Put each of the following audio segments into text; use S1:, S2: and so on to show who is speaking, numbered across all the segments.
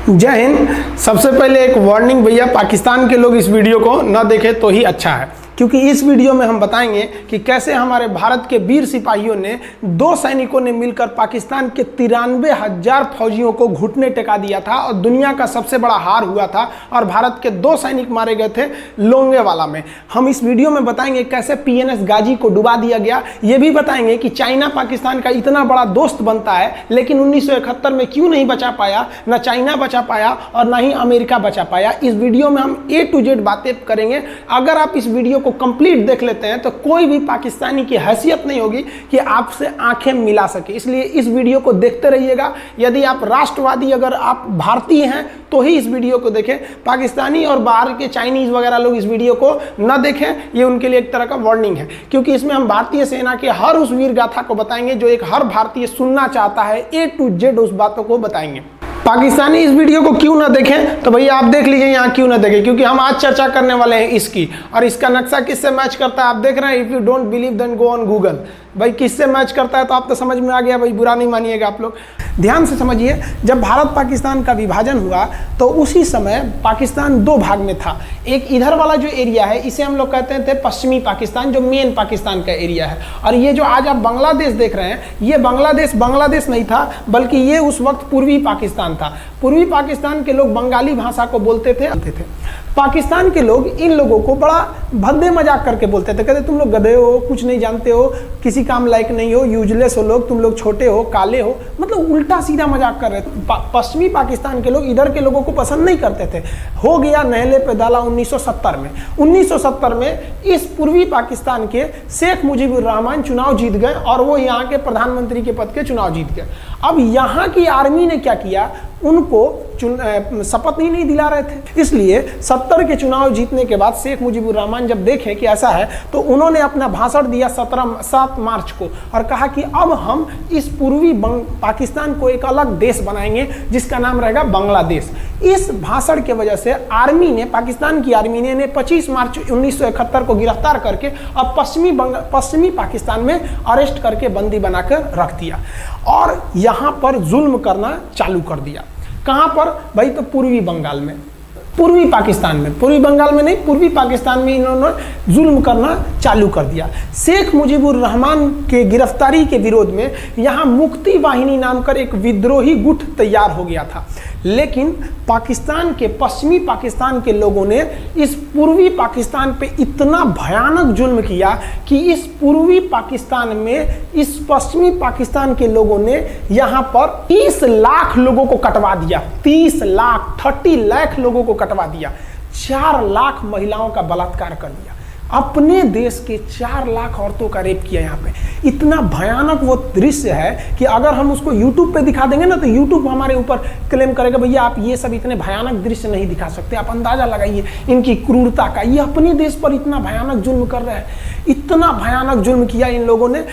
S1: जय हिंद। सबसे पहले एक वार्निंग भैया, पाकिस्तान के लोग इस वीडियो को न देखें तो ही अच्छा है, क्योंकि इस वीडियो में हम बताएंगे कि कैसे हमारे भारत के वीर सिपाहियों ने 2 सैनिकों ने मिलकर पाकिस्तान के 93,000 फौजियों को घुटने टेका दिया था और दुनिया का सबसे बड़ा हार हुआ था और भारत के 2 सैनिक मारे गए थे लोंगेवाला में। हम इस वीडियो में बताएंगे कैसे PNS गाजी को डुबा दिया गया। ये भी बताएंगे कि चाइना पाकिस्तान का इतना बड़ा दोस्त बनता है, लेकिन 1971 में क्यों नहीं बचा पाया, ना चाइना बचा पाया और ना ही अमेरिका बचा पाया। इस वीडियो में हम A to Z बातें करेंगे। अगर आप इस वीडियो को कंप्लीट देख लेते हैं तो कोई भी पाकिस्तानी की हैसियत नहीं होगी कि आपसे आंखें मिला सके, इसलिए इस वीडियो को देखते रहिएगा। यदि आप राष्ट्रवादी, अगर आप भारतीय हैं तो ही इस वीडियो को देखें। पाकिस्तानी और बाहर के चाइनीज वगैरह लोग इस वीडियो को न देखें, ये उनके लिए एक तरह का वार्निंग है, क्योंकि इसमें हम भारतीय सेना के हर उस वीर गाथा को बताएंगे जो एक हर भारतीय सुनना चाहता है। A to Z उस बातों को बताएंगे। पाकिस्तानी इस वीडियो को क्यों ना देखें तो भैया आप देख लीजिए यहाँ क्यों ना देखें, क्योंकि हम आज चर्चा करने वाले हैं इसकी, और इसका नक्शा किससे मैच करता है आप देख रहे हैं। If you don't believe then go on Google. भाई किससे मैच करता है तो आप तो समझ में आ गया, भाई बुरा नहीं मानिएगा आप लोग। ध्यान से समझिए, जब भारत पाकिस्तान का विभाजन हुआ तो उसी समय पाकिस्तान 2 भाग में था। एक इधर वाला जो एरिया है इसे हम लोग कहते थे पश्चिमी पाकिस्तान, जो मेन पाकिस्तान का एरिया है। और ये जो आज आप बांग्लादेश देख रहे हैं, ये बांग्लादेश नहीं था, बल्कि ये उस वक्त पूर्वी पाकिस्तान था। पूर्वी पाकिस्तान के लोग बंगाली भाषा को बोलते थे। पाकिस्तान के लोग इन लोगों को बड़ा भद्दे मजाक करके बोलते थे, कहते तुम लोग गधे हो, कुछ नहीं जानते हो, किसी काम लायक नहीं हो, यूजलेस हो लोग, तुम लोग छोटे हो, काले हो, मतलब उल्टा सीधा मजाक कर रहे थे। पश्चिमी पाकिस्तान के लोग इधर के लोगों को पसंद नहीं करते थे। हो गया नहले पे दाला 1970 में। 1970 में इस पूर्वी पाकिस्तान के शेख मुजीबुर रहमान चुनाव जीत गए और वो यहाँ के प्रधानमंत्री के पद के चुनाव जीत गए। अब यहाँ की आर्मी ने क्या किया, उनको शपथ ही नहीं दिला रहे थे। इसलिए 70 के चुनाव जीतने के बाद शेख मुजीबुर रहमान जब देखे कि ऐसा है तो उन्होंने अपना भाषण दिया 7 मार्च को और कहा कि अब हम इस पूर्वी पाकिस्तान को एक अलग देश बनाएंगे जिसका नाम रहेगा बांग्लादेश। इस भाषण के वजह से आर्मी ने, पाकिस्तान की आर्मी ने 25 मार्च 1971 को गिरफ्तार करके अब पश्चिमी पाकिस्तान में अरेस्ट करके बंदी बनाकर रख दिया और यहाँ पर जुल्म करना चालू कर दिया। कहाँ पर भाई, तो पूर्वी बंगाल में, पूर्वी पाकिस्तान में, पूर्वी बंगाल में नहीं, पूर्वी पाकिस्तान में इन्होंने जुल्म करना चालू कर दिया। शेख मुजीबुर रहमान के गिरफ्तारी के विरोध में यहाँ मुक्ति वाहिनी नाम कर एक विद्रोही गुट तैयार हो गया था, लेकिन पाकिस्तान के, पश्चिमी पाकिस्तान के लोगों ने इस पूर्वी पाकिस्तान पे इतना भयानक जुल्म किया कि इस पूर्वी पाकिस्तान में, इस पश्चिमी पाकिस्तान के लोगों ने यहाँ पर 30 लाख लोगों को कटवा दिया। 30 लाख लोगों को कटवा दिया। 4 लाख महिलाओं का बलात्कार कर दिया। अपने देश के 4 लाख औरतों का रेप किया यहाँ पे। इतना भयानक वो दृश्य है कि अगर हम उसको YouTube पे दिखा देंगे ना तो YouTube हमारे ऊपर क्लेम करेगा, भैया आप ये सब इतने भयानक दृश्य नहीं दिखा सकते। आप अंदाजा लगाइए इनकी क्रूरता का। ये अपने देश पर इतना भयानक जुल्म कर रहे हैं। इतना भयानक जुल्म किया इन लोगों ने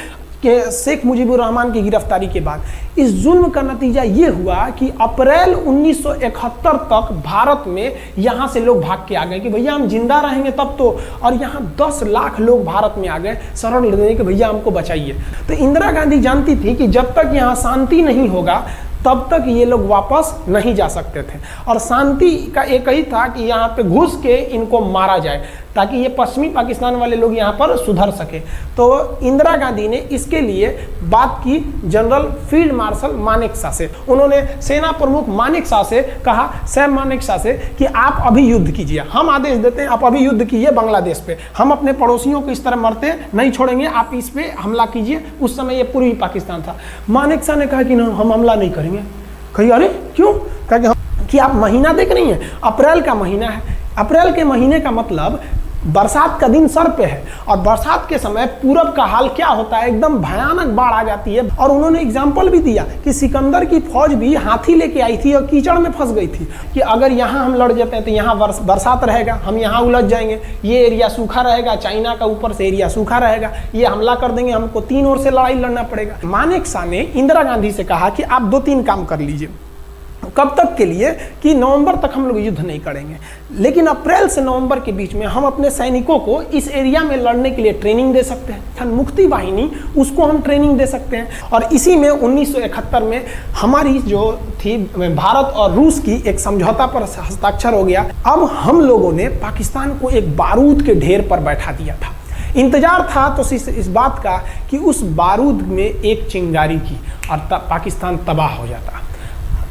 S1: कि शेख मुजीबुर रहमान की गिरफ्तारी के बाद इस जुल्म का नतीजा ये हुआ कि अप्रैल 1971 तक भारत में यहाँ से लोग भाग के आ गए कि भैया हम जिंदा रहेंगे तब तो, और यहाँ 10 लाख लोग भारत में आ गए शरण लेने कि भैया हमको बचाइए। तो इंदिरा गांधी जानती थी कि जब तक यहाँ शांति नहीं होगा तब तक ये लोग वापस नहीं जा सकते थे, और शांति का एक ही था कि यहाँ पे घुस के इनको मारा जाए ताकि ये पश्चिमी पाकिस्तान वाले लोग यहाँ पर सुधर सके। तो इंदिरा गांधी ने इसके लिए बात की जनरल फील्ड मार्शल मानेकशॉ से। उन्होंने सेना प्रमुख मानेकशॉ से कहा, सैम मानेकशॉ से, कि आप अभी युद्ध कीजिए, हम आदेश देते हैं आप अभी युद्ध कीजिए बांग्लादेश पे, हम अपने पड़ोसियों को इस तरह मरते नहीं छोड़ेंगे, आप इस पे हमला कीजिए। उस समय ये पूर्वी पाकिस्तान था। मानेकशॉ ने कहा कि ना, हम हमला नहीं करेंगे। कही अरे क्यों? कहा कि आप महीना देख रही हैं, अप्रैल का महीना है। अप्रैल के महीने का मतलब बरसात का दिन सर पे है, और बरसात के समय पूरब का हाल क्या होता है, एकदम भयानक बाढ़ आ जाती है। और उन्होंने एग्जाम्पल भी दिया कि सिकंदर की फौज भी हाथी लेके आई थी और कीचड़ में फंस गई थी, कि अगर यहाँ हम लड़ जाते हैं तो यहाँ बरसात रहेगा, हम यहाँ उलझ जाएंगे, ये एरिया सूखा रहेगा, चाइना का ऊपर से एरिया सूखा रहेगा, ये हमला कर देंगे, हमको 3 ओर से लड़ाई लड़ना पड़ेगा। मानेकशॉ ने इंदिरा गांधी से कहा कि आप 2-3 काम कर लीजिए। कब तक के लिए कि नवंबर तक हम लोग युद्ध नहीं करेंगे, लेकिन अप्रैल से नवंबर के बीच में हम अपने सैनिकों को इस एरिया में लड़ने के लिए ट्रेनिंग दे सकते हैं। मुक्ति वाहिनी उसको हम ट्रेनिंग दे सकते हैं। और इसी में 1971 में हमारी जो थी भारत और रूस की एक समझौता पर हस्ताक्षर हो गया। अब हम लोगों ने पाकिस्तान को एक बारूद के ढेर पर बैठा दिया था। इंतजार था तो इस बात का कि उस बारूद में एक चिंगारी की और पाकिस्तान तबाह हो जाता।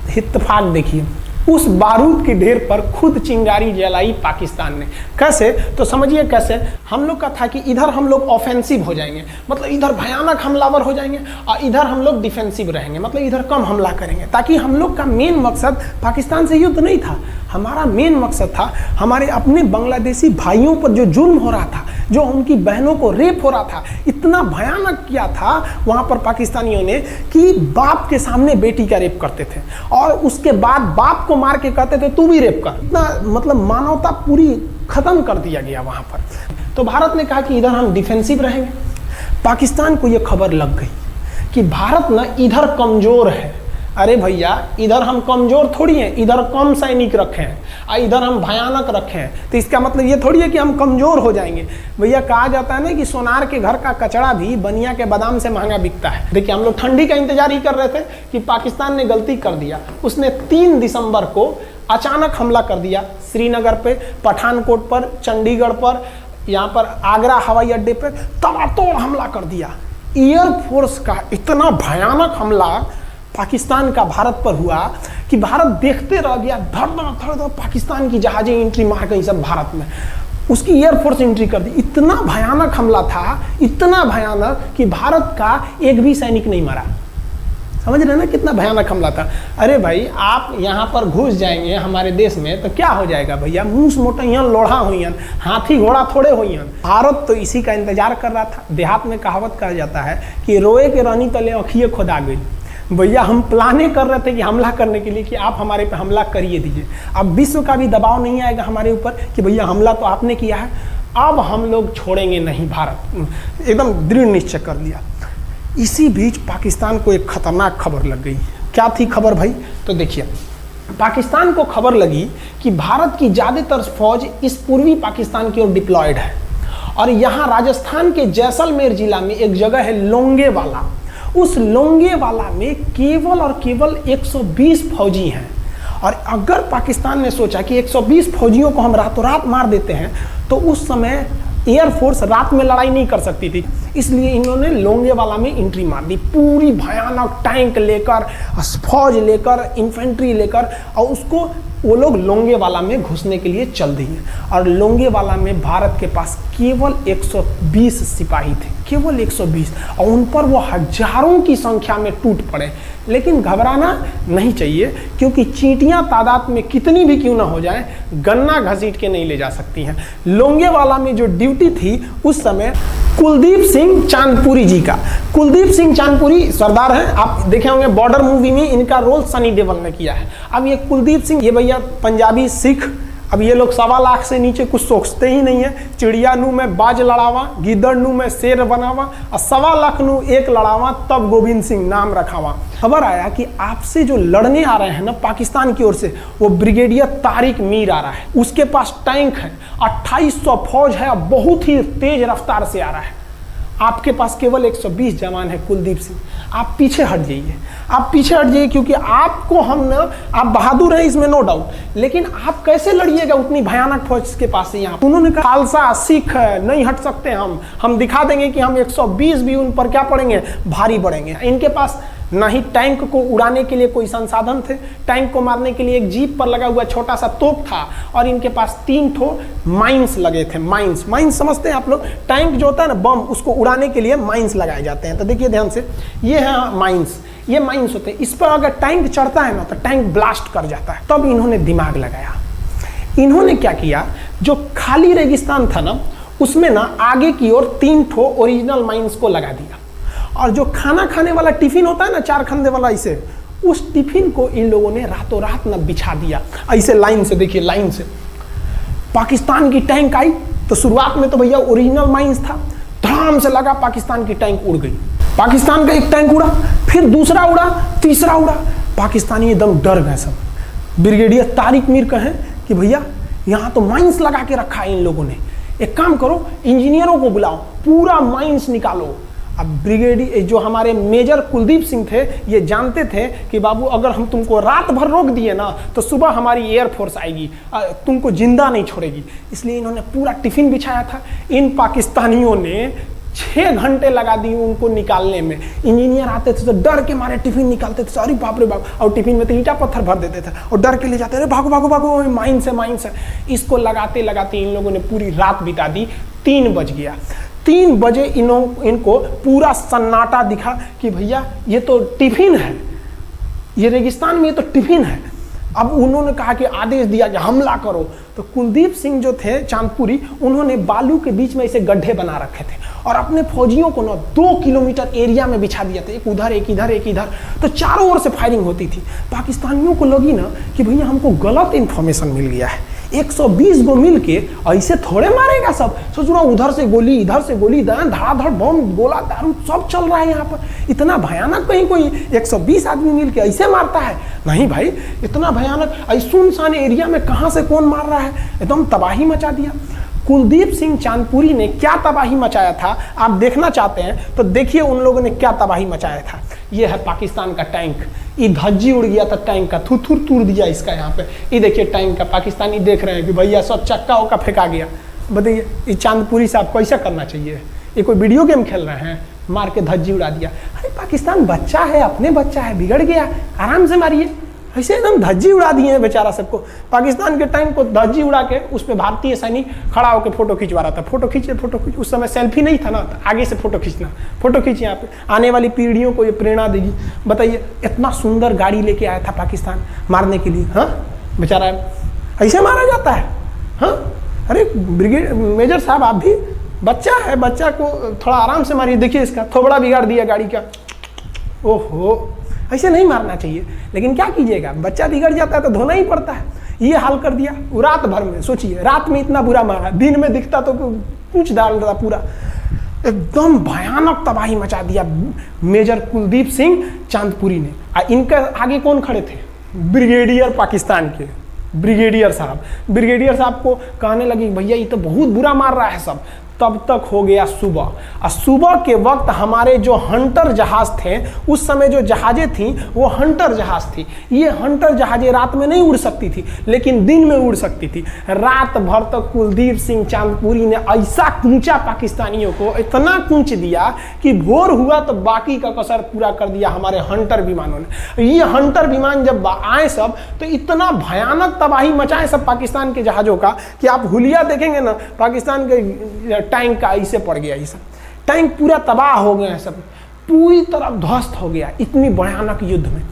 S1: इत्तेफाक देखिए, उस बारूद के ढेर पर खुद चिंगारी जलाई पाकिस्तान ने। कैसे? तो समझिए कैसे। हम लोग का था कि इधर हम लोग ऑफेंसिव हो जाएंगे, मतलब इधर भयानक हमलावर हो जाएंगे, और इधर हम लोग डिफेंसिव रहेंगे, मतलब इधर कम हमला करेंगे, ताकि हम लोग का मेन मकसद पाकिस्तान से युद्ध नहीं था। हमारा मेन मकसद था हमारे अपने बांग्लादेशी भाइयों पर जो जुल्म हो रहा था, जो उनकी बहनों को रेप हो रहा था, इतना भयानक किया था वहाँ पर पाकिस्तानियों ने कि बाप के सामने बेटी का रेप करते थे और उसके बाद बाप को मार के कहते थे तू भी रेप कर। इतना मतलब मानवता पूरी खत्म कर दिया गया वहाँ पर। तो भारत ने कहा कि इधर हम डिफेंसिव रहेंगे। पाकिस्तान को ये खबर लग गई कि भारत ना इधर कमज़ोर है। अरे भैया, इधर हम कमज़ोर थोड़ी हैं, इधर कम सैनिक रखे हैं और इधर हम भयानक रखे हैं, तो इसका मतलब ये थोड़ी है कि हम कमज़ोर हो जाएंगे। भैया कहा जाता है ना कि सोनार के घर का कचड़ा भी बनिया के बादाम से महंगा बिकता है। देखिए, हम लोग ठंडी का इंतजार ही कर रहे थे कि पाकिस्तान ने गलती कर दिया। उसने 3 दिसंबर को अचानक हमला कर दिया श्रीनगर पे, पठानकोट पर, चंडीगढ़ पर, यहाँ पर आगरा हवाई अड्डे पर तबातोड़ हमला कर दिया। एयरफोर्स का इतना भयानक हमला पाकिस्तान का भारत पर हुआ कि भारत देखते रह गया। धड़ धड़ पाकिस्तान की जहाजें एंट्री मार गई सब भारत में, उसकी एयरफोर्स एंट्री कर दी। इतना भयानक हमला था, इतना भयानक कि भारत का एक भी सैनिक नहीं मरा। समझ रहे ना कितना भयानक हमला था। अरे भाई, आप यहाँ पर घुस जाएंगे हमारे देश में तो क्या हो जाएगा भैया? मूस मोटैयन लोढ़ा हुईन, हाथी घोड़ा थोड़े हुईन। भारत तो इसी का इंतजार कर रहा था। देहात में कहावत कहा जाता है कि रोए के रानी तले अखिए खुदा गई। भैया हम प्लाने कर रहे थे कि हमला करने के लिए कि आप हमारे पे हमला करिए दीजिए। अब विश्व का भी दबाव नहीं आएगा हमारे ऊपर कि भैया हमला तो आपने किया है, अब हम लोग छोड़ेंगे नहीं। भारत एकदम दृढ़ निश्चय कर लिया। इसी बीच पाकिस्तान को एक खतरनाक खबर लग गई। क्या थी खबर भाई? तो देखिए, पाकिस्तान को खबर लगी कि भारत की ज़्यादातर फौज इस पूर्वी पाकिस्तान की ओर डिप्लॉयड है और यहाँ राजस्थान के जैसलमेर जिला में एक जगह है लोंगेवाला। उस लोंगेवाला में केवल और केवल 120 फौजी हैं। और अगर पाकिस्तान ने सोचा कि 120 फौजियों को हम रातों रात मार देते हैं तो उस समय एयरफोर्स रात में लड़ाई नहीं कर सकती थी, इसलिए इन्होंने लोंगेवाला में एंट्री मार दी। पूरी भयानक टैंक लेकर, फौज लेकर, इन्फेंट्री लेकर, और उसको वो लोग लोंगेवाला में घुसने के लिए चल दिए। और लोंगेवाला में भारत के पास केवल 120 सिपाही थे, केवल 120, और उन पर वो हजारों की संख्या में टूट पड़े। लेकिन घबराना नहीं चाहिए, क्योंकि चींटियां तादाद में कितनी भी क्यों ना हो जाएं, गन्ना घसीट के नहीं ले जा सकती हैं। लोंगेवाला में जो ड्यूटी थी उस समय कुलदीप सिंह चांदपुरी जी का। कुलदीप सिंह चांदपुरी सरदार हैं, आप देखे होंगे बॉर्डर मूवी में इनका रोल सनी देओल ने किया है। अब ये कुलदीप सिंह, ये भैया पंजाबी सिख, अब ये लोग 1.25 लाख से नीचे कुछ सोचते ही नहीं है। चिड़िया नू में बाज लड़ावा, गिदड़ नू में शेर बनावा, और 1.25 लाख नू एक लड़ावा, तब गोविंद सिंह नाम रखावा। खबर आया कि आपसे जो लड़ने आ रहे हैं ना पाकिस्तान की ओर से, वो ब्रिगेडियर तारिक मीर आ रहा है। उसके पास टैंक है, 2800 फौज है, बहुत ही तेज रफ्तार से आ रहा है। आपके पास केवल 120 जवान है कुलदीप सिंह, आप पीछे हट जाइए, आप पीछे हट जाइए, क्योंकि आपको हम ना, आप बहादुर हैं इसमें नो डाउट, लेकिन आप कैसे लड़िएगा उतनी भयानक फौज के पास से? यहाँ उन्होंने कहा खालसा सिख है, नहीं हट सकते हम दिखा देंगे कि हम 120 भी उन पर क्या पड़ेंगे, भारी पड़ेंगे। इनके पास ना ही टैंक को उड़ाने के लिए कोई संसाधन थे, टैंक को मारने के लिए एक जीप पर लगा हुआ छोटा सा तोप था, और इनके पास 3 ठो माइंस लगे थे। माइंस समझते हैं आप लोग? टैंक जो होता है ना बम, उसको उड़ाने के लिए माइंस लगाए जाते हैं। तो देखिए ध्यान से, ये है माइंस, ये माइंस होते हैं। इस पर अगर टैंक चढ़ता है ना तो टैंक ब्लास्ट कर जाता है। तब इन्होंने दिमाग लगाया। इन्होंने क्या किया, जो खाली रेगिस्तान था ना उसमें ना आगे की ओर 3 ठो ओरिजिनल माइंस को लगा दिया, और जो खाना खाने वाला टिफिन होता है ना 4 खंदे वाला, इसे, उस टिफिन को इन लोगों ने रातों रात ना बिछा दिया ऐसे लाइन से। देखिए लाइन से पाकिस्तान की टैंक आई तो शुरुआत में तो भैया ओरिजिनल माइंस था, धड़ाम से लगा, पाकिस्तान की टैंक उड़ गई। पाकिस्तान का एक टैंक उड़ा, फिर दूसरा उड़ा, तीसरा उड़ा, पाकिस्तानी एकदम डर गए सब। ब्रिगेडियर तारिक मीर कहें कि भैया यहाँ तो माइंस लगा के रखा है इन लोगों ने, एक काम करो इंजीनियरों को बुलाओ, पूरा माइंस निकालो। अब ब्रिगेडियर जो हमारे मेजर कुलदीप सिंह थे ये जानते थे कि बाबू अगर हम तुमको रात भर रोक दिए ना तो सुबह हमारी एयरफोर्स आएगी, तुमको जिंदा नहीं छोड़ेगी। इसलिए इन्होंने पूरा टिफिन बिछाया था। इन पाकिस्तानियों ने 6 घंटे लगा दिए उनको निकालने में। इंजीनियर आते थे तो डर के मारे टिफिन निकालते थे, अरे बाप रे बाप, और टिफिन में तो ईंटा पत्थर भर देते थे और डर के ले जाते, अरे भागो भागो भागो, माइंस है माइंस है। इसको लगाते लगाते इन लोगों ने पूरी रात बिता दी। 3 बज गया। 3 बजे इनको पूरा सन्नाटा दिखा कि भैया ये तो टिफिन है, ये रेगिस्तान में ये तो टिफिन है। अब उन्होंने कहा कि आदेश दिया कि हमला करो। तो कुलदीप सिंह जो थे चांदपुरी, उन्होंने बालू के बीच में ऐसे गड्ढे बना रखे थे और अपने फौजियों को ना 2 किलोमीटर एरिया में बिछा दिया था, एक उधर एक इधर एक इधर। तो चारों ओर से फायरिंग होती थी। पाकिस्तानियों को लगी ना कि भैया हमको गलत इंफॉर्मेशन मिल गया है, 120 गो मिल के ऐसे थोड़े मारेगा सब। सोच रहा हूँ उधर से गोली इधर से गोली, धड़ाधड़ बम गोला दारू सब चल रहा है यहाँ पर। इतना भयानक कहीं कोई 120 आदमी मिल के ऐसे मारता है? नहीं भाई, इतना भयानक ऐसे सुनसान एरिया में कहाँ से कौन मार रहा है, एकदम तबाही मचा दिया। कुलदीप सिंह चांदपुरी ने क्या तबाही मचाया था आप देखना चाहते हैं तो देखिए उन लोगों ने क्या तबाही मचाया था। ये है पाकिस्तान का टैंक, ये धज्जी उड़ गया था टैंक का, थुथुर तूर दिया इसका यहाँ पे। ये देखिए टैंक का, पाकिस्तानी देख रहे हैं कि भैया सब चक्का उक्का फेंका गया। बताइए ये चांदपुरी साहब को ऐसा करना चाहिए? ये कोई वीडियो गेम खेल रहे हैं? मार के धज्जी उड़ा दिया। अरे पाकिस्तान बच्चा है, अपने बच्चा है, बिगड़ गया, आराम से मारिए। ऐसे एकदम धज्जी उड़ा दिए हैं बेचारा सबको। पाकिस्तान के टैंक को धज्जी उड़ा के उस पर भारतीय सैनिक खड़ा होकर फोटो खिंचवा रहा था। फोटो खींचे फोटो खींच, उस समय सेल्फी नहीं था ना, तो आगे से फोटो खींचना, फोटो खींच, यहाँ पे आने वाली पीढ़ियों को ये प्रेरणा देगी। बताइए इतना सुंदर गाड़ी लेके आया था पाकिस्तान मारने के लिए, हाँ बेचारा ऐसे मारा जाता है? हाँ अरे ब्रिगेड मेजर साहब आप भी, बच्चा है, बच्चा को थोड़ा आराम से मारिए। देखिए इसका थोबड़ा बिगाड़ दिया गाड़ी का। ओहो, ऐसे नहीं मारना चाहिए, लेकिन क्या कीजिएगा, बच्चा बिगड़ जाता है तो धोना ही पड़ता है। ये हाल कर दिया रात भर में। सोचिए रात में इतना बुरा मारा, दिन में दिखता तो पूछ डाल रहा पूरा। एकदम भयानक तबाही मचा दिया मेजर कुलदीप सिंह चांदपुरी ने। इनके आगे कौन खड़े थे? ब्रिगेडियर पाकिस्तान के ब्रिगेडियर साहब। ब्रिगेडियर साहब को कहने लगी भैया ये तो बहुत बुरा मार रहा है सब। तब तक हो गया सुबह, और सुबह के वक्त हमारे जो हंटर जहाज थे, उस समय जो जहाजें थी वो हंटर जहाज थी। ये हंटर जहाजें रात में नहीं उड़ सकती थी लेकिन दिन में उड़ सकती थी। रात भर तक कुलदीप सिंह चांदपुरी ने ऐसा कूचा पाकिस्तानियों को, इतना कूच दिया कि भोर हुआ तो बाकी का कसर पूरा कर दिया हमारे हंटर विमानों ने। ये हंटर विमान जब आए सब तो इतना भयानक तबाही मचाए सब पाकिस्तान के जहाजों का कि आप हुलिया देखेंगे ना, पाकिस्तान के टैंक का ऐसे पड़ गया। ये सब टैंक पूरा तबाह हो गया है, सब पूरी तरह ध्वस्त हो गया इतनी भयानक युद्ध में।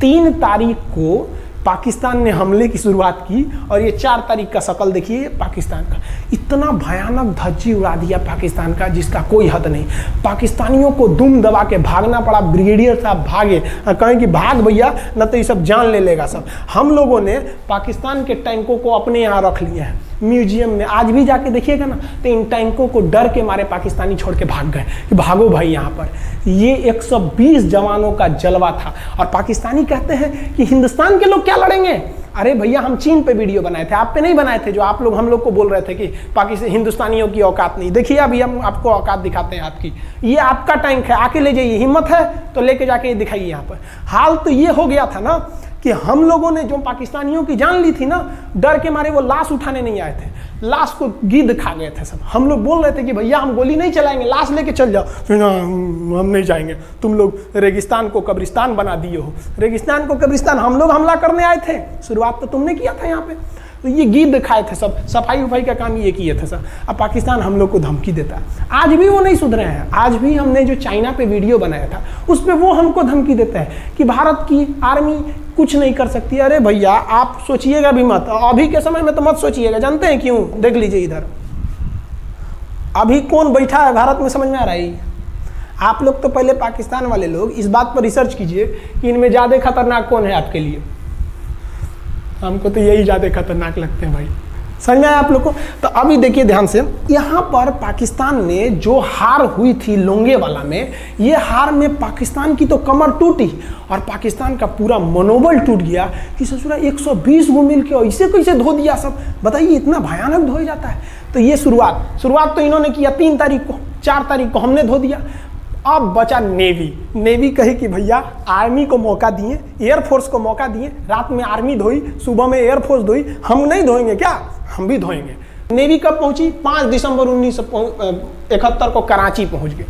S1: 3 तारीख को पाकिस्तान ने हमले की शुरुआत की और ये 4 तारीख का शकल देखिए पाकिस्तान का। इतना भयानक धज्जी उड़ा दिया पाकिस्तान का जिसका कोई हद नहीं। पाकिस्तानियों को दुम दबा के भागना पड़ा। ब्रिगेडियर साहब भागे, कहें कि भाग भैया न तो ये सब जान ले लेगा सब। हम लोगों ने पाकिस्तान के टैंकों को अपने यहाँ रख लिए हैं म्यूजियम में। आज भी जाके देखिएगा ना तो इन टैंकों को डर के मारे पाकिस्तानी छोड़ के भाग गए कि भागो भाई यहाँ पर। ये 120 जवानों का जलवा था। और पाकिस्तानी कहते हैं कि हिंदुस्तान के लोग क्या लड़ेंगे? अरे भैया हम चीन पे वीडियो बनाए थे, आप पे नहीं बनाए थे, जो आप लोग हम लोग को बोल रहे थे कि पाकिस्तान हिंदुस्तानियों की औकात नहीं। देखिए अभी हम आपको औकात दिखाते हैं आपकी। ये आपका टैंक है, आके ले जाइए, हिम्मत है तो लेके जाके दिखाइए यहाँ पर। हाल तो ये हो गया था ना कि हम लोगों ने जो पाकिस्तानियों की जान ली थी ना, डर के मारे वो लाश उठाने नहीं आए थे, लाश को गिद्ध खा गए थे सब। हम लोग बोल रहे थे कि भैया हम गोली नहीं चलाएंगे, लाश लेके चल जाओ। हम नहीं जाएंगे, तुम लोग रेगिस्तान को कब्रिस्तान बना दिए हो। रेगिस्तान को कब्रिस्तान हम लोग हमला करने आए थे, शुरुआत तो तुमने किया था यहाँ पे। तो ये गिद्ध खाए थे सब, सफाई उफाई का काम ये किए थे सब। अब पाकिस्तान हम लोग को धमकी देता है। आज भी वो नहीं सुधरे हैं। आज भी हमने जो चाइना पे वीडियो बनाया था उस पर वो हमको धमकी देता है कि भारत की आर्मी कुछ नहीं कर सकती। अरे भैया आप सोचिएगा भी मत, अभी के समय में तो मत सोचिएगा। जानते हैं क्यों? देख लीजिए इधर अभी कौन बैठा है भारत में, समझ में आ रहा है? आप लोग तो पहले पाकिस्तान वाले लोग इस बात पर रिसर्च कीजिए कि इनमें ज़्यादा खतरनाक कौन है आपके लिए। हमको तो यही ज़्यादा खतरनाक लगते हैं भाई। समझ में आया आप लोग को। तो अभी देखिए ध्यान से, यहाँ पर पाकिस्तान ने जो हार हुई थी लोंगेवाला में, ये हार में पाकिस्तान की तो कमर टूटी और पाकिस्तान का पूरा मनोबल टूट गया कि ससुरा 120 गो मिल के ऐसे कैसे धो दिया सब। बताइए इतना भयानक धोया जाता है। तो ये शुरुआत तो इन्होंने किया 3 तारीख को, 4 तारीख को हमने धो दिया। अब बचा नेवी कहे कि भैया आर्मी को मौका दिए, एयरफोर्स को मौका दिए, रात में आर्मी धोई, सुबह में एयरफोर्स धोई, हम नहीं धोएंगे क्या? हम भी धोएंगे। नेवी कब पहुंची? 5 दिसंबर 1971 को कराची पहुंच गई।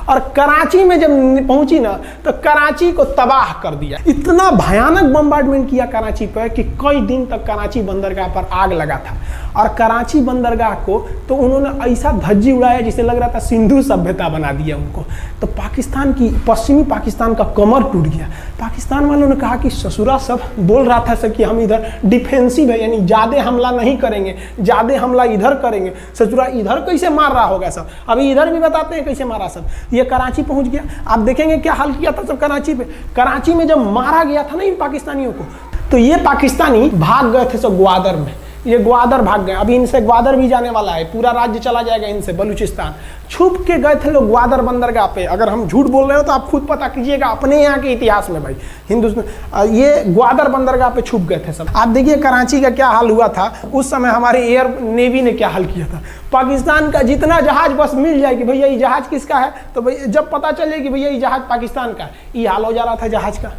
S1: और कराची में जब पहुंची ना तो कराची को तबाह कर दिया। इतना भयानक बम्बार्डमेंट किया कराची पर कि कई दिन तक कराची बंदरगाह पर आग लगा था। और कराची बंदरगाह को तो उन्होंने ऐसा धज्जी उड़ाया जिसे लग रहा था सिंधु सभ्यता बना दिया उनको। तो पाकिस्तान की, पश्चिमी पाकिस्तान का कमर टूट गया। पाकिस्तान वालों ने कहा कि ससुरा सब बोल रहा था कि हम इधर डिफेंसिव है, यानी ज़्यादा हमला नहीं करेंगे, ज़्यादा हमला इधर करेंगे। ससुरा इधर कैसे मार रहा होगा सब, अभी इधर भी बताते हैं कैसे मारा सब। ये कराची पहुंच गया। आप देखेंगे क्या हाल किया था सब कराची पे। कराची में जब मारा गया था ना इन पाकिस्तानियों को, तो ये पाकिस्तानी भाग गए थे सब ग्वादर में। ये ग्वादर भाग गए। अभी इनसे ग्वादर भी जाने वाला है, पूरा राज्य चला जाएगा इनसे, बलूचिस्तान। छुप के गए थे लोग ग्वादर बंदरगाह पे। अगर हम झूठ बोल रहे हो तो आप खुद पता कीजिएगा अपने यहाँ के इतिहास में भाई, हिंदुस्तान ये ग्वादर बंदरगाह पे छुप गए थे सब। आप देखिए कराची का क्या हाल हुआ था उस समय। हमारे एयर नेवी ने क्या हाल किया था। पाकिस्तान का जितना जहाज बस मिल जाए कि भैया ये जहाज किसका है, तो भैया जब पता चले कि भैया ये जहाज पाकिस्तान का है, ये हाल हो जा रहा था जहाज का।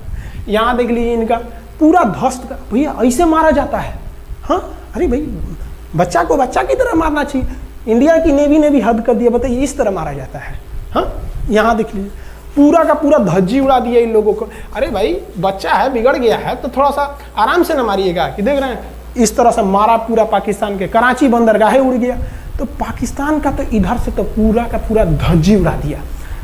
S1: यहाँ देख लीजिए इनका पूरा ध्वस्त का। भैया ऐसे मारा जाता है? हाँ, अरे भाई बच्चा को बच्चा की तरह मारना चाहिए। इंडिया की नेवी ने भी हद कर दिया। बताइए इस तरह मारा जाता है। हाँ, यहाँ देख लीजिए पूरा का पूरा धज्जी उड़ा दिया इन लोगों को। अरे भाई बच्चा है, बिगड़ गया है तो थोड़ा सा आराम से ना मारिएगा कि देख रहे हैं इस तरह से मारा पूरा पाकिस्तान के। कराची बंदरगाह उड़ गया। तो पाकिस्तान का तो इधर से तो पूरा का पूरा धज्जी उड़ा दिया।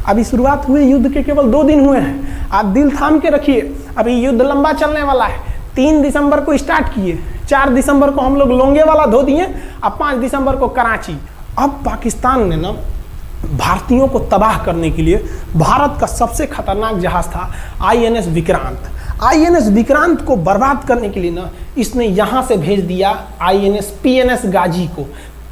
S1: अभी शुरुआत हुए युद्ध के केवल 2 दिन हुए हैं। आप दिल थाम के रखिए, अभी युद्ध लंबा चलने वाला है। 3 दिसंबर को स्टार्ट किए, 4 दिसंबर को हम लोग लोंगेवाला धो दिए, अब 5 दिसंबर को कराची। अब पाकिस्तान ने ना भारतीयों को तबाह करने के लिए, भारत का सबसे खतरनाक जहाज था INS विक्रांत। INS विक्रांत को बर्बाद करने के लिए ना इसने यहाँ से भेज दिया INS PNS गाजी को।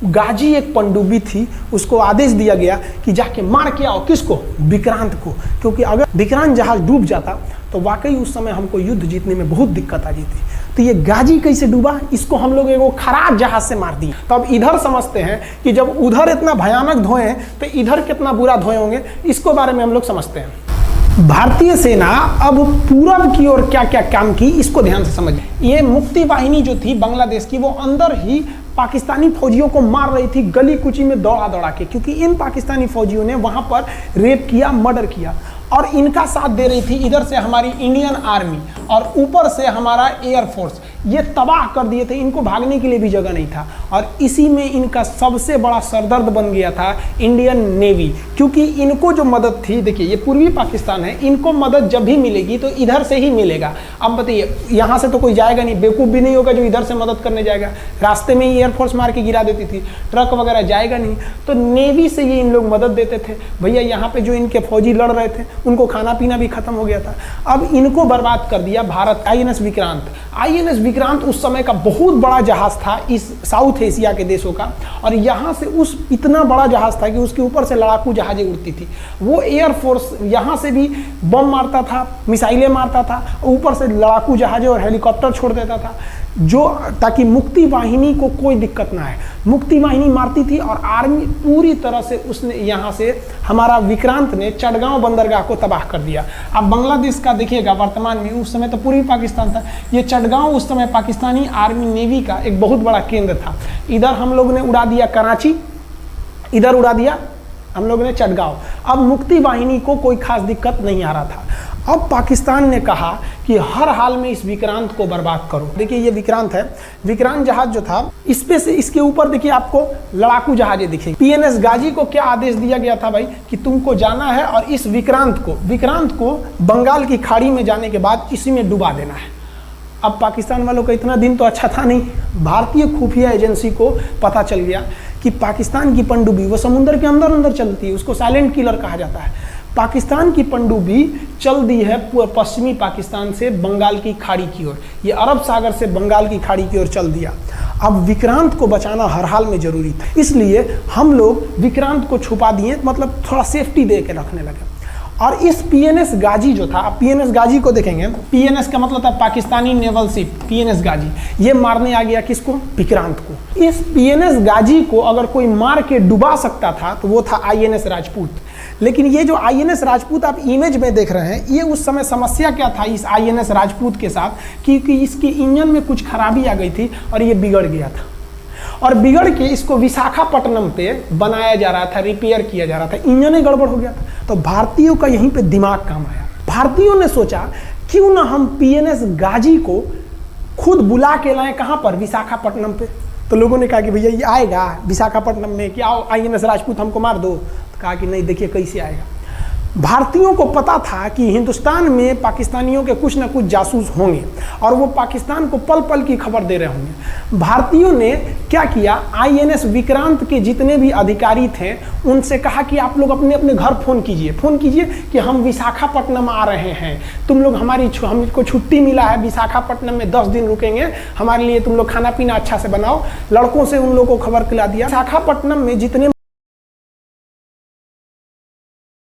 S1: गाजी एक पनडुब्बी थी, उसको आदेश दिया गया कि जाके मार के आओ। किसको? विक्रांत को। क्योंकि अगर विक्रांत जहाज डूब जाता तो वाकई उस समय हमको युद्ध जीतने में बहुत दिक्कत आ जाती। तो ये गाजी कैसे डूबा, इसको हम लोग एगो खराब जहाज से मार दिए। तो अब इधर समझते हैं कि जब उधर इतना भयानक धोए तो इधर कितना बुरा धोए होंगे, इसको बारे में हम लोग समझते हैं। भारतीय सेना अब पूरब की ओर क्या क्या काम की, इसको ध्यान से समझें। ये मुक्ति वाहिनी जो थी बांग्लादेश की, वो अंदर ही पाकिस्तानी फौजियों को मार रही थी गली कुची में दौड़ा दौड़ा के, क्योंकि इन पाकिस्तानी फौजियों ने वहां पर रेप किया, मर्डर किया। और इनका साथ दे रही थी इधर से हमारी इंडियन आर्मी और ऊपर से हमारा एयरफोर्स। ये तबाह कर दिए थे, इनको भागने के लिए भी जगह नहीं था। और इसी में इनका सबसे बड़ा सरदर्द बन गया था इंडियन नेवी, क्योंकि इनको जो मदद थी, देखिए ये पूर्वी पाकिस्तान है, इनको मदद जब भी मिलेगी तो इधर से ही मिलेगा। अब बताइए यहाँ से तो कोई जाएगा नहीं, बेवकूफ़ भी नहीं होगा जो इधर से मदद करने जाएगा। रास्ते में ही एयरफोर्स मार के गिरा देती थी, ट्रक वगैरह जाएगा नहीं। तो नेवी से ये इन लोग मदद देते थे। भैया यहाँ पे जो इनके फौजी लड़ रहे थे उनको खाना पीना भी खत्म हो गया था। अब इनको बर्बाद कर दिया भारत। INS विक्रांत, INS विक्रांत उस समय का बहुत बड़ा जहाज था इस साउथ एशिया के देशों का। और यहाँ से उस इतना बड़ा जहाज था कि उसके ऊपर से लड़ाकू जहाजें उड़ती थी। वो एयरफोर्स यहाँ से भी बम मारता था, मिसाइलें मारता था, ऊपर से लड़ाकू जहाजें और हेलीकॉप्टर छोड़ देता था, जो ताकि मुक्ति वाहिनी को कोई दिक्कत ना है। मुक्ति वाहिनी मारती थी और आर्मी पूरी तरह से उसने यहाँ से हमारा विक्रांत ने चटगांव बंदरगाह को तबाह कर दिया। अब बांग्लादेश का देखिएगा वर्तमान में, उस समय तो पूर्वी पाकिस्तान था, ये चटगांव उस समय पाकिस्तानी आर्मी नेवी का एक बहुत बड़ा केंद्र था। इधर हम लोग ने उड़ा दिया कराची, इधर उड़ा दिया हम लोग ने चटगांव। अब मुक्ति वाहिनी को कोई खास दिक्कत नहीं आ रहा था। अब पाकिस्तान ने कहा कि हर हाल में इस विक्रांत को बर्बाद करो। देखिए ये विक्रांत है, विक्रांत जहाज जो था इस पे से इसके ऊपर देखिए आपको लड़ाकू जहाजें दिखेगी। PNS गाजी को क्या आदेश दिया गया था भाई कि तुमको जाना है और इस विक्रांत को बंगाल की खाड़ी में जाने के बाद इसी में डुबा देना है। अब पाकिस्तान वालों का इतना दिन तो अच्छा था नहीं, भारतीय खुफिया एजेंसी को पता चल गया कि पाकिस्तान की पनडुब्बी वो समुद्र के अंदर अंदर चलती है, उसको साइलेंट किलर कहा जाता है। पाकिस्तान की पनडुब्बी चल दी है पश्चिमी पाकिस्तान से बंगाल की खाड़ी की ओर, ये अरब सागर से बंगाल की खाड़ी की ओर चल दिया। अब विक्रांत को बचाना हर हाल में जरूरी था, इसलिए हम लोग विक्रांत को छुपा दिए, मतलब थोड़ा सेफ्टी दे के रखने लगे। और इस पीएनएस गाजी जो था, पीएनएस गाजी को देखेंगे, पीएनएस का मतलब था पाकिस्तानी नेवल शिप, पीएनएस गाजी, ये मारने आ गया किसको? विक्रांत को। इस पीएनएस गाजी को अगर कोई मार के डुबा सकता था तो वो था आईएनएस राजपूत। लेकिन ये जो आईएनएस राजपूत आप इमेज में देख रहे हैं, ये उस समय समस्या क्या था इस आईएनएस राजपूत के साथ, क्योंकि इसके इंजन में कुछ खराबी आ गई थी और ये बिगड़ गया था, और बिगड़ के इसको विशाखापट्टनम पे बनाया जा रहा था, रिपेयर किया जा रहा था, इंजन ही गड़बड़ हो गया था। तो भारतीयों का यहीं पे दिमाग काम आया। भारतीयों ने सोचा क्यों ना हम पीएनएस गाजी को खुद बुला के लाएं, कहां पर? विशाखापट्टनम पे। तो लोगों ने कहा कि भैया ये आएगा विशाखापट्टनम में, कि आओ आईएनएस राजपूत हमको मार दो। तो कहा कि नहीं, देखिए कैसे आएगा। भारतीयों को पता था कि हिंदुस्तान में पाकिस्तानियों के कुछ ना कुछ जासूस होंगे और वो पाकिस्तान को पल पल की खबर दे रहे होंगे। भारतीयों ने क्या किया, आईएनएस विक्रांत के जितने भी अधिकारी थे उनसे कहा कि आप लोग अपने अपने घर फ़ोन कीजिए कि हम विशाखापट्टनम आ रहे हैं, तुम लोग हमको छुट्टी मिला है, विशाखापट्टनम में 10 दिन रुकेंगे, हमारे लिए तुम लोग खाना पीना अच्छा से बनाओ। लड़कों से उन लोगों को खबर खिला दिया। विशाखापट्टनम में जितने